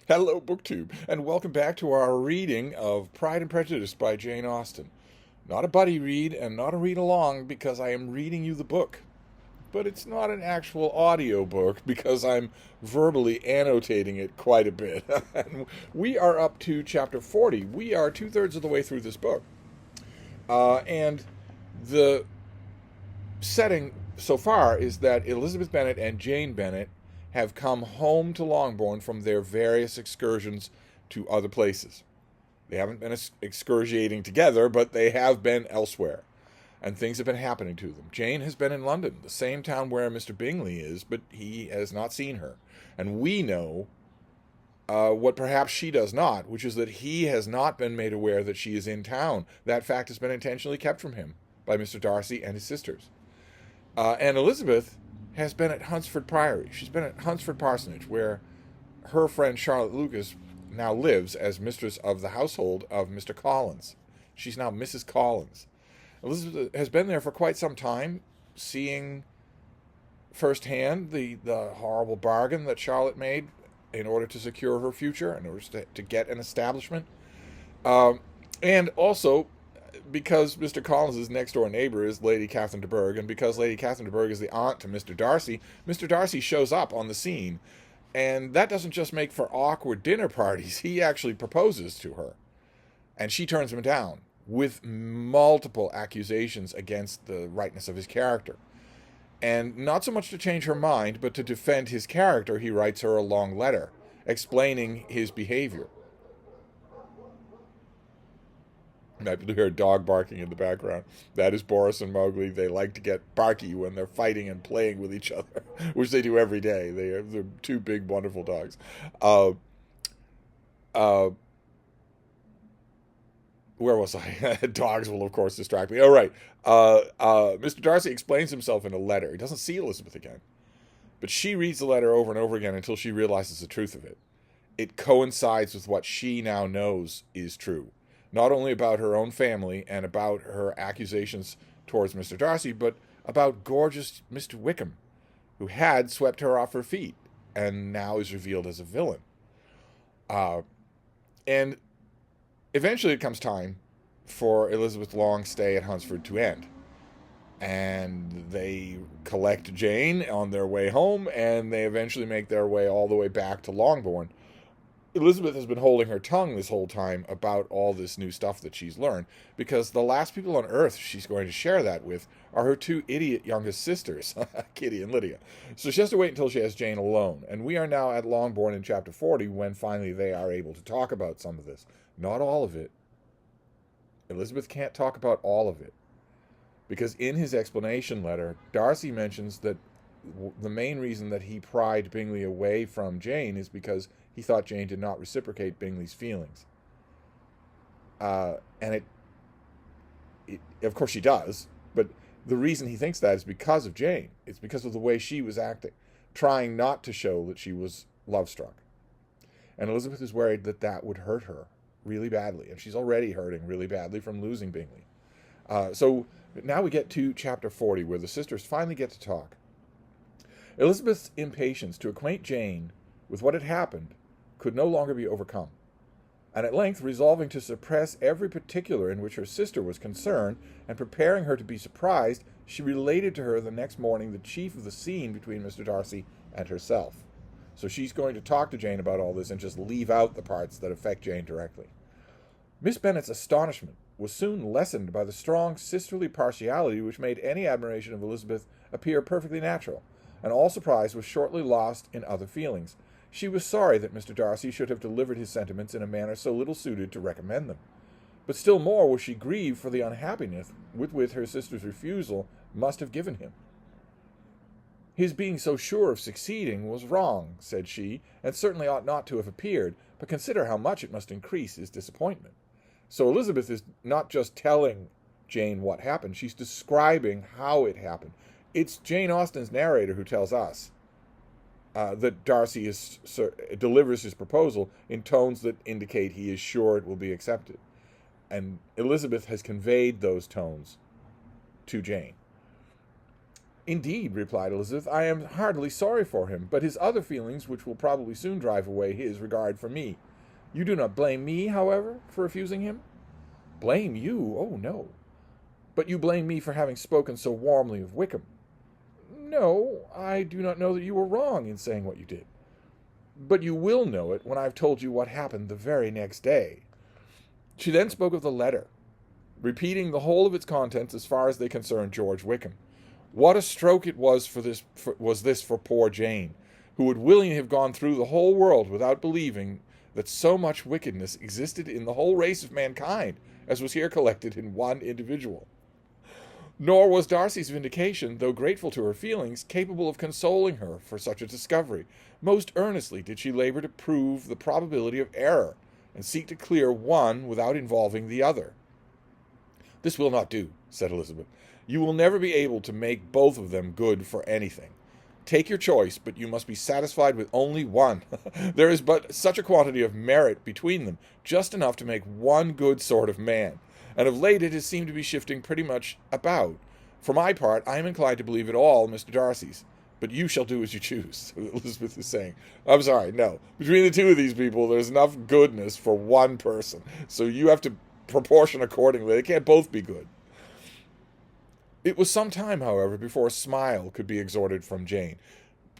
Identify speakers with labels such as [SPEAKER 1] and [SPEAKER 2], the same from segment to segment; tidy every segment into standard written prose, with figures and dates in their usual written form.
[SPEAKER 1] Hello, BookTube, and welcome back to our reading of Pride and Prejudice by Jane Austen. Not a buddy read and not a read along because I am reading you the book, but it's not an actual audio book because I'm verbally annotating it quite a bit. And we are up to chapter 40. We are two-thirds of the way through this book. And the setting so far is that Elizabeth Bennet and Jane Bennet have come home to Longbourn from their various excursions to other places. They haven't been excursionating together, but they have been elsewhere, and things have been happening to them. Jane has been in London, the same town where Mr. Bingley is, but he has not seen her. And we know what perhaps she does not, which is that he has not been made aware that she is in town. That fact has been intentionally kept from him by Mr. Darcy and his sisters. And Elizabeth has been at Hunsford Priory. She's been at Hunsford Parsonage, where her friend Charlotte Lucas now lives as mistress of the household of Mr. Collins. She's now Mrs. Collins. Elizabeth has been there for quite some time, seeing firsthand the horrible bargain that Charlotte made in order to secure her future, in order to get an establishment. And also because Mr. Collins' next-door neighbor is Lady Catherine de Bourgh, and because Lady Catherine de Bourgh is the aunt to Mr. Darcy shows up on the scene. And that doesn't just make for awkward dinner parties. He actually proposes to her. And she turns him down with multiple accusations against the rightness of his character. And not so much to change her mind, but to defend his character, he writes her a long letter explaining his behavior. I hear a dog barking in the background. That is Boris and Mowgli. They like to get barky when they're fighting and playing with each other, which they do every day. They're two big, wonderful dogs. Where was I? Dogs will, of course, distract me. Oh, right. Mr. Darcy explains himself in a letter. He doesn't see Elizabeth again. But she reads the letter over and over again until she realizes the truth of it. It coincides with what she now knows is true. Not only about her own family and about her accusations towards Mr. Darcy, but about gorgeous Mr. Wickham, who had swept her off her feet and now is revealed as a villain. And eventually it comes time for Elizabeth Long's stay at Hunsford to end. And they collect Jane on their way home, and they eventually make their way all the way back to Longbourn. Elizabeth has been holding her tongue this whole time about all this new stuff that she's learned, because the last people on Earth she's going to share that with are her two idiot youngest sisters, Kitty and Lydia. So she has to wait until she has Jane alone. And we are now at Longbourn in chapter 40, when finally they are able to talk about some of this. Not all of it. Elizabeth can't talk about all of it, because in his explanation letter, Darcy mentions that the main reason that he pried Bingley away from Jane is because he thought Jane did not reciprocate Bingley's feelings. And it, of course she does, but the reason he thinks that is because of Jane. It's because of the way she was acting, trying not to show that she was love-struck. And Elizabeth is worried that that would hurt her really badly, and she's already hurting really badly from losing Bingley. So now we get to chapter 40, where the sisters finally get to talk. Elizabeth's impatience to acquaint Jane with what had happened could no longer be overcome, and at length, resolving to suppress every particular in which her sister was concerned, and preparing her to be surprised, she related to her the next morning the chief of the scene between Mr. Darcy and herself. So she's going to talk to Jane about all this and just leave out the parts that affect Jane directly. Miss Bennet's astonishment was soon lessened by the strong sisterly partiality which made any admiration of Elizabeth appear perfectly natural, and all surprise was shortly lost in other feelings. She was sorry that Mr. Darcy should have delivered his sentiments in a manner so little suited to recommend them. But still more was she grieved for the unhappiness with which her sister's refusal must have given him. His being so sure of succeeding was wrong, said she, and certainly ought not to have appeared, but consider how much it must increase his disappointment. So Elizabeth is not just telling Jane what happened, she's describing how it happened. It's Jane Austen's narrator who tells us that Darcy delivers his proposal in tones that indicate he is sure it will be accepted. And Elizabeth has conveyed those tones to Jane. Indeed, replied Elizabeth, I am heartily sorry for him, but his other feelings, which will probably soon drive away his regard for me. You do not blame me, however, for refusing him? Blame you? Oh, no. But you blame me for having spoken so warmly of Wickham. No, I do not know that you were wrong in saying what you did. But you will know it when I have told you what happened the very next day. She then spoke of the letter, repeating the whole of its contents as far as they concerned George Wickham. What a stroke it was for poor Jane, who would willingly have gone through the whole world without believing that so much wickedness existed in the whole race of mankind as was here collected in one individual. Nor was Darcy's vindication, though grateful to her feelings, capable of consoling her for such a discovery. Most earnestly did she labor to prove the probability of error, and seek to clear one without involving the other. This will not do, said Elizabeth. You will never be able to make both of them good for anything. Take your choice, but you must be satisfied with only one. There is but such a quantity of merit between them, just enough to make one good sort of man. And of late it has seemed to be shifting pretty much about. For my part, I am inclined to believe it all Mr. Darcy's. But you shall do as you choose, Elizabeth is saying. I'm sorry, no. Between the two of these people, there's enough goodness for one person. So you have to proportion accordingly. They can't both be good. It was some time, however, before a smile could be extorted from Jane.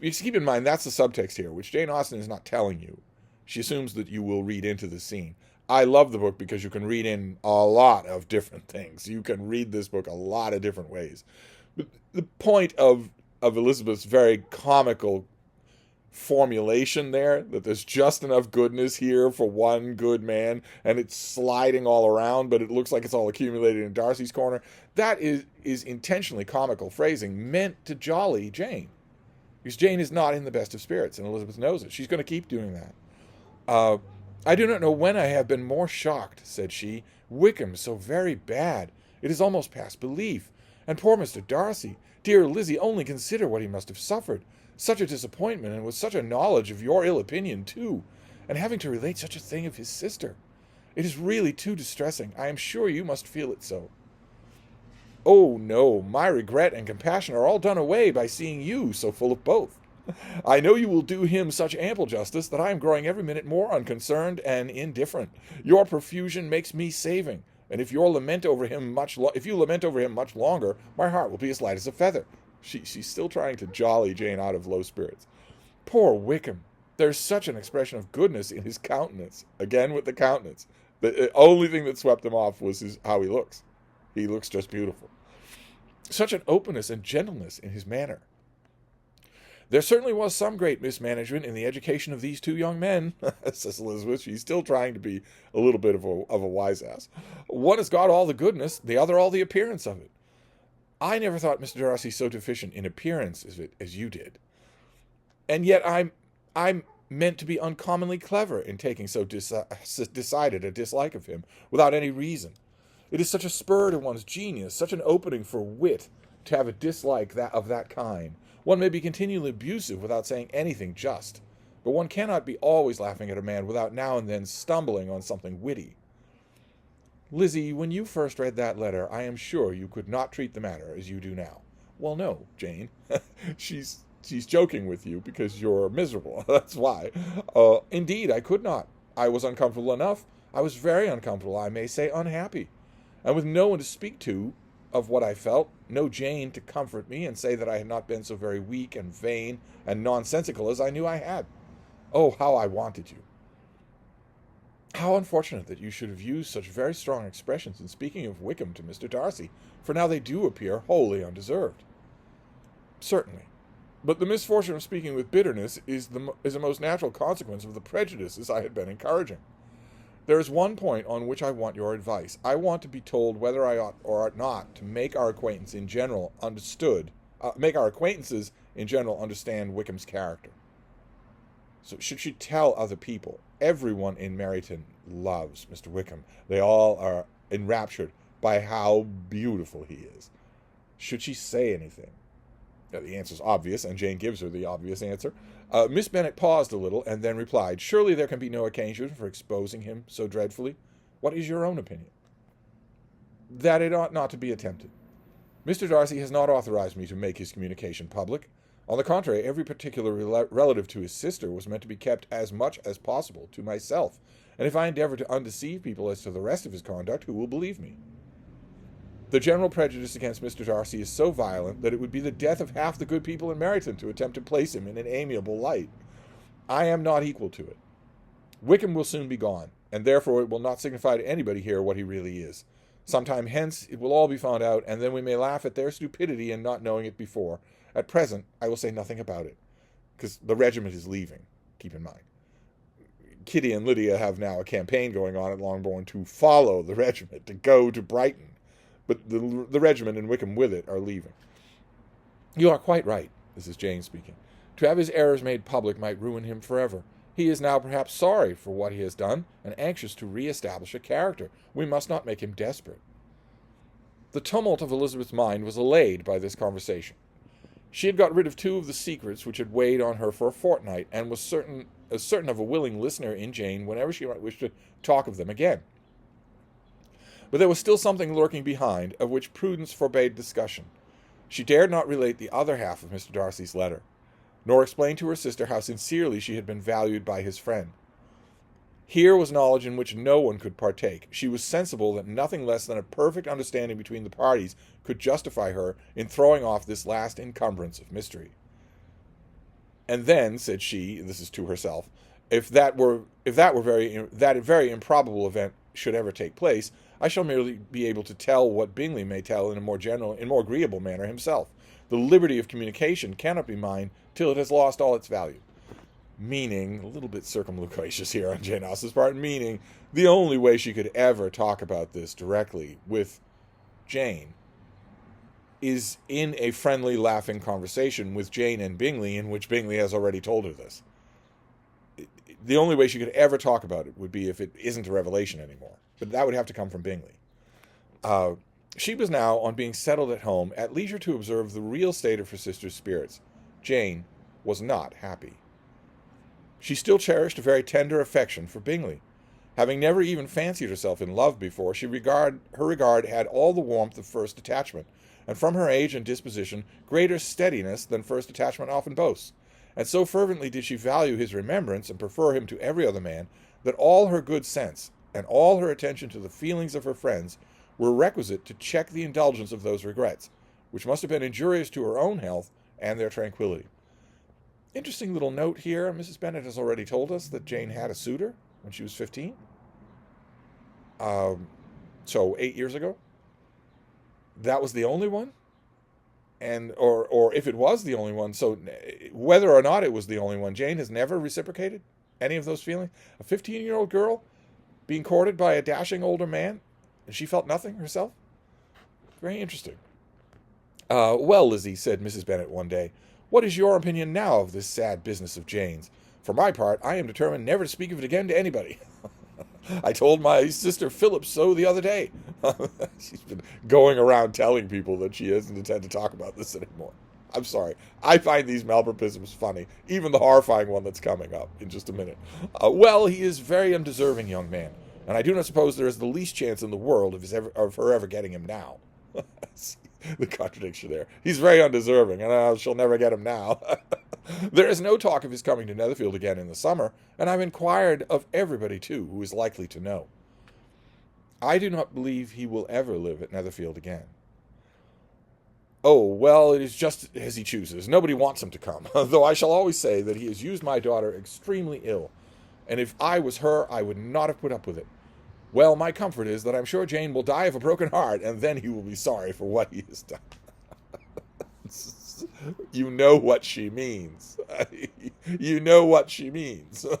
[SPEAKER 1] Keep in mind, that's the subtext here, which Jane Austen is not telling you. She assumes that you will read into the scene. I love the book because you can read in a lot of different things. You can read this book a lot of different ways. But the point of Elizabeth's very comical formulation there, that there's just enough goodness here for one good man, and it's sliding all around, but it looks like it's all accumulated in Darcy's corner, that is intentionally comical phrasing meant to jolly Jane. Because Jane is not in the best of spirits, and Elizabeth knows it. She's going to keep doing that. I do not know when I have been more shocked, said she. Wickham so very bad. It is almost past belief. And poor Mr. Darcy. Dear Lizzie, only consider what he must have suffered. Such a disappointment, and with such a knowledge of your ill opinion, too. And having to relate such a thing of his sister. It is really too distressing. I am sure you must feel it so. Oh, no, my regret and compassion are all done away by seeing you so full of both. I know you will do him such ample justice that I am growing every minute more unconcerned and indifferent. Your profusion makes me saving, and if you lament over him much longer, my heart will be as light as a feather. She's still trying to jolly Jane out of low spirits. Poor Wickham. There's such an expression of goodness in his countenance. Again with the countenance. The only thing that swept him off was how he looks. He looks just beautiful. Such an openness and gentleness in his manner. There certainly was some great mismanagement in the education of these two young men, says Elizabeth. She's still trying to be a little bit of a wise ass. One has got all the goodness, the other all the appearance of it. I never thought Mr. Darcy so deficient in appearance as you did. And yet I'm meant to be uncommonly clever in taking so decided a dislike of him without any reason. It is such a spur to one's genius, such an opening for wit, to have a dislike of that kind. One may be continually abusive without saying anything just, but one cannot be always laughing at a man without now and then stumbling on something witty. Lizzie, when you first read that letter, I am sure you could not treat the matter as you do now. Well, no, Jane. She's joking with you because you're miserable. That's why. Indeed, I could not. I was uncomfortable enough. I was very uncomfortable, I may say unhappy. And with no one to speak to of what I felt, no Jane to comfort me and say that I had not been so very weak and vain and nonsensical as I knew I had. Oh, how I wanted you. How unfortunate that you should have used such very strong expressions in speaking of Wickham to Mr. Darcy, for now they do appear wholly undeserved. Certainly. But the misfortune of speaking with bitterness is a most natural consequence of the prejudices I had been encouraging. There is one point on which I want your advice. I want to be told whether I ought or ought not to make our acquaintances in general understand Wickham's character. So should she tell other people? Everyone in Meryton loves Mr. Wickham. They all are enraptured by how beautiful he is. Should she say anything? The answer is obvious, and Jane gives her the obvious answer. Miss Bennett paused a little, and then replied, Surely there can be no occasion for exposing him so dreadfully. What is your own opinion? That it ought not to be attempted. Mr. Darcy has not authorized me to make his communication public. On the contrary, every particular relative to his sister was meant to be kept as much as possible to myself, and if I endeavor to undeceive people as to the rest of his conduct, who will believe me? The general prejudice against Mr. Darcy is so violent that it would be the death of half the good people in Meryton to attempt to place him in an amiable light. I am not equal to it. Wickham will soon be gone, and therefore it will not signify to anybody here what he really is. Sometime hence it will all be found out, and then we may laugh at their stupidity in not knowing it before. At present, I will say nothing about it, because the regiment is leaving, keep in mind. Kitty and Lydia have now a campaign going on at Longbourn to follow the regiment, to go to Brighton. But the regiment and Wickham with it are leaving. You are quite right, this is Jane speaking. To have his errors made public might ruin him forever. He is now perhaps sorry for what he has done, and anxious to re-establish a character. We must not make him desperate. The tumult of Elizabeth's mind was allayed by this conversation. She had got rid of two of the secrets which had weighed on her for a fortnight, and was certain of a willing listener in Jane whenever she might wish to talk of them again. But there was still something lurking behind, of which prudence forbade discussion. She dared not relate the other half of Mr. Darcy's letter, nor explain to her sister how sincerely she had been valued by his friend. Here was knowledge in which no one could partake. She was sensible that nothing less than a perfect understanding between the parties could justify her in throwing off this last encumbrance of mystery. And then, said she, this is to herself, if that very improbable event should ever take place, I shall merely be able to tell what Bingley may tell in a more general and more agreeable manner himself. The liberty of communication cannot be mine till it has lost all its value. Meaning, a little bit circumlocucious here on Jane Austen's part, meaning the only way she could ever talk about this directly with Jane is in a friendly, laughing conversation with Jane and Bingley, in which Bingley has already told her this. The only way she could ever talk about it would be if it isn't a revelation anymore. But that would have to come from Bingley. She was now, on being settled at home, at leisure to observe the real state of her sister's spirits. Jane was not happy. She still cherished a very tender affection for Bingley. Having never even fancied herself in love before, her regard had all the warmth of first attachment, and from her age and disposition, greater steadiness than first attachment often boasts. And so fervently did she value his remembrance and prefer him to every other man, that all her good sense and all her attention to the feelings of her friends were requisite to check the indulgence of those regrets, which must have been injurious to her own health and their tranquillity. Interesting little note here. Mrs. Bennett has already told us that Jane had a suitor when she was 15. So 8 years ago. That was the only one? And or if it was the only one, so whether or not it was the only one, Jane has never reciprocated any of those feelings. A 15-year-old girl being courted by a dashing older man, and she felt nothing herself? Very interesting. Well, Lizzie, said Mrs. Bennet one day, what is your opinion now of this sad business of Jane's? For my part, I am determined never to speak of it again to anybody. I told my sister Philip so the other day. She's been going around telling people that she doesn't intend to talk about this anymore. I'm sorry. I find these malapropisms funny, even the horrifying one that's coming up in just a minute. Well, he is a very undeserving young man, and I do not suppose there is the least chance in the world of her ever getting him now. The contradiction there. He's very undeserving, and she'll never get him now. There is no talk of his coming to Netherfield again in the summer, and I've inquired of everybody, too, who is likely to know. I do not believe he will ever live at Netherfield again. Oh, well, it is just as he chooses. Nobody wants him to come, though I shall always say that he has used my daughter extremely ill, and if I was her, I would not have put up with it. Well, my comfort is that I'm sure Jane will die of a broken heart, and then he will be sorry for what he has done. You know what she means. You know what she means. It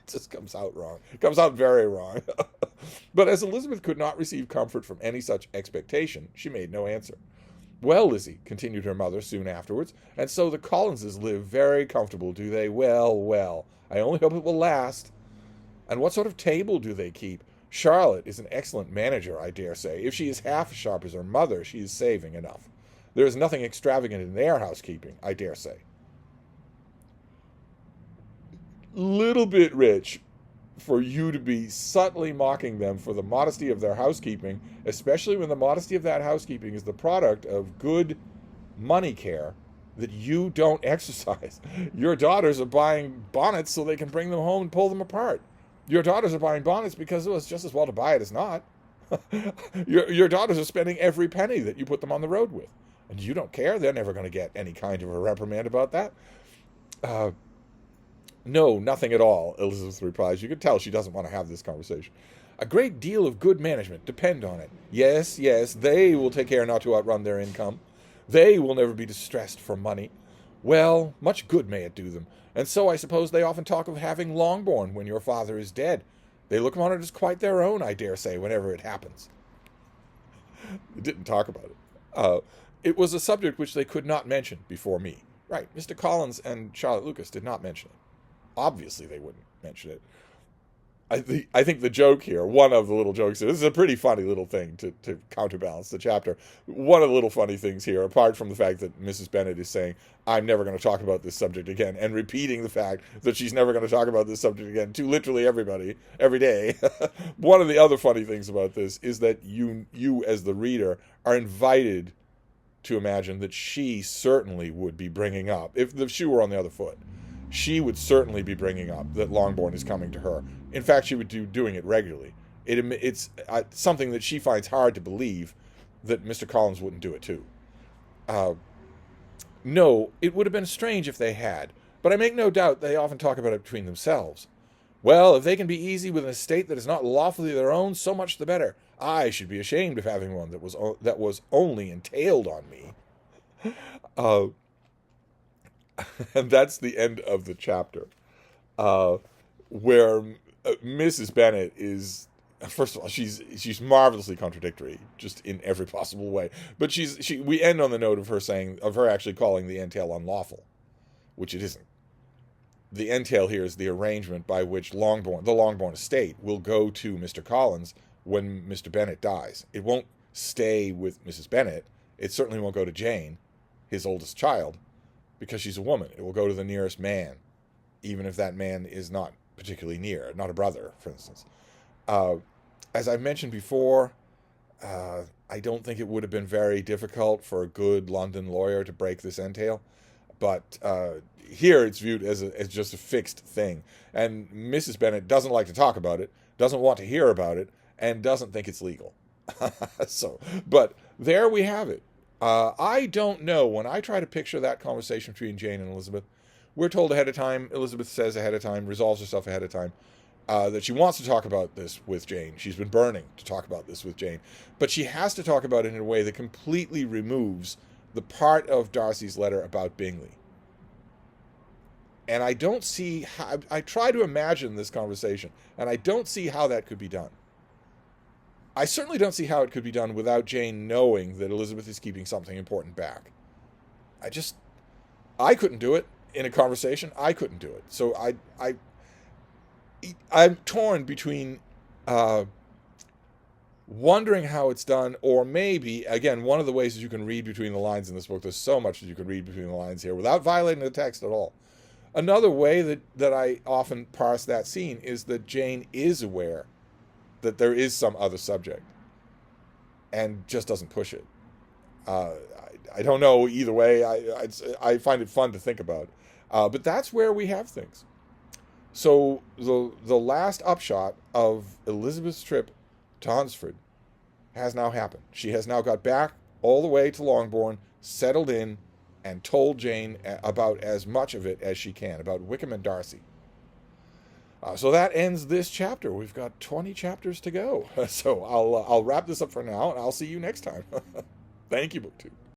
[SPEAKER 1] just comes out wrong. It comes out very wrong. But as Elizabeth could not receive comfort from any such expectation, she made no answer. Well, Lizzie, continued her mother soon afterwards, and so the Collinses live very comfortable, do they? Well, well, I only hope it will last. And what sort of table do they keep? Charlotte is an excellent manager, I dare say. If she is half as sharp as her mother, she is saving enough. There is nothing extravagant in their housekeeping, I dare say. Little bit rich for you to be subtly mocking them for the modesty of their housekeeping, especially when the modesty of that housekeeping is the product of good money care that you don't exercise. Your daughters are buying bonnets so they can bring them home and pull them apart. Your daughters are buying bonnets because it was just as well to buy it as not. Your daughters are spending every penny that you put them on the road with. And you don't care. They're never going to get any kind of a reprimand about that. No, nothing at all, Elizabeth replies. You can tell she doesn't want to have this conversation. A great deal of good management depend on it. Yes, they will take care not to outrun their income. They will never be distressed for money. Well, much good may it do them. And so I suppose they often talk of having Longbourn when your father is dead. They look upon it as quite their own, I dare say, whenever it happens. They didn't talk about it. It was a subject which they could not mention before me. Right, Mr. Collins and Charlotte Lucas did not mention it. Obviously they wouldn't mention it. I think the joke here, one of the little jokes here, this is a pretty funny little thing to counterbalance the chapter. One of the little funny things here, apart from the fact that Mrs. Bennett is saying, I'm never going to talk about this subject again, and repeating the fact that she's never going to talk about this subject again to literally everybody, every day. One of the other funny things about this is that you as the reader are invited to imagine that she certainly would be bringing up, if the shoe were on the other foot, she would certainly be bringing up that Longbourn is coming to her. In fact, she would be doing it regularly. It's something that she finds hard to believe that Mr. Collins wouldn't do it too. No, it would have been strange if they had, but I make no doubt they often talk about it between themselves. Well, if they can be easy with an estate that is not lawfully their own, so much the better. I should be ashamed of having one that was only entailed on me. And that's the end of the chapter, where Mrs. Bennett is, first of all, she's marvelously contradictory, just in every possible way. But we end on the note of her actually calling the entail unlawful, which it isn't. The entail here is the arrangement by which the Longbourn estate will go to Mr. Collins when Mr. Bennett dies. It won't stay with Mrs. Bennett. It certainly won't go to Jane, his oldest child, because she's a woman. It will go to the nearest man, even if that man is not particularly near, not a brother, for instance. As I've mentioned before, I don't think it would have been very difficult for a good London lawyer to break this entail, but here it's viewed as just a fixed thing. And Mrs. Bennett doesn't like to talk about it, doesn't want to hear about it, and doesn't think it's legal. But there we have it. I don't know. When I try to picture that conversation between Jane and Elizabeth, we're told ahead of time, Elizabeth says ahead of time, resolves herself ahead of time, that she wants to talk about this with Jane. She's been burning to talk about this with Jane. But she has to talk about it in a way that completely removes the part of Darcy's letter about Bingley. And I don't see how, I try to imagine this conversation, and I don't see how that could be done. I certainly don't see how it could be done without Jane knowing that Elizabeth is keeping something important back. I couldn't do it in a conversation. I couldn't do it. So I'm torn between wondering how it's done, or maybe, again, one of the ways that you can read between the lines in this book, there's so much that you can read between the lines here without violating the text at all. Another way that I often parse that scene is that Jane is aware that there is some other subject and just doesn't push it. I don't know either way. I find it fun to think about. But that's where we have things. So the last upshot of Elizabeth's trip to Hunsford has now happened. She has now got back all the way to Longbourn, settled in, and told Jane about as much of it as she can, about Wickham and Darcy. So that ends this chapter. We've got 20 chapters to go. So I'll wrap this up for now, and I'll see you next time. Thank you, BookTube.